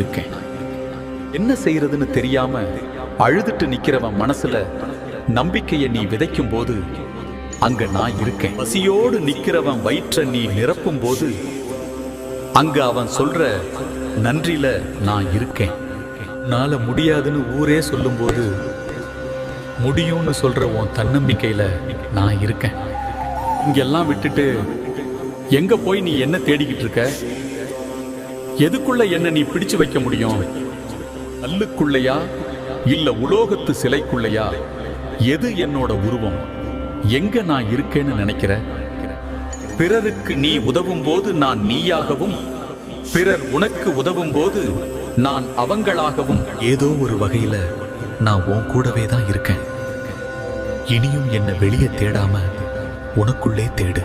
இருக்கேன். என்ன செய்யறதுன்னு தெரியாம அழுதுட்டு நிக்கிறவன் மனசுல நம்பிக்கையை நீ விதைக்கும் போது அங்க நான் இருக்கேன். பசியோடு நிக்கிறவன் வயிற்ற நீ நிரப்பும் போது அங்க அவன் சொல்ற நன்றியில நான் இருக்கேன். நாள முடியாதுன்னு ஊரே சொல்லும்போது முடியும்னு சொல்ற உன் தன்னம்பிக்கையில நான் இருக்கேன். இங்கெல்லாம் விட்டுட்டு எங்க போய் நீ என்ன தேடிக்கிட்டு இருக்க? எதுக்குள்ள என்ன நீ பிடிச்சு வைக்க முடியும்? கல்லுக்குள்ளையா இல்ல உலோகத்து சிலைக்குள்ளையா? எது என்னோட உருவம்? எங்க நான் இருக்கேன்னு நினைக்கிற? பிறருக்கு நீ உதவும் போது நான் நீயாகவும், பிறர் உனக்கு உதவும் போது நான் அவங்களாகவும், ஏதோ ஒரு வகையில நான் உன் கூடவே தான் இருக்கேன். இனியும் என்ன வெளியே தேடாம உனக்குள்ளே தேடு.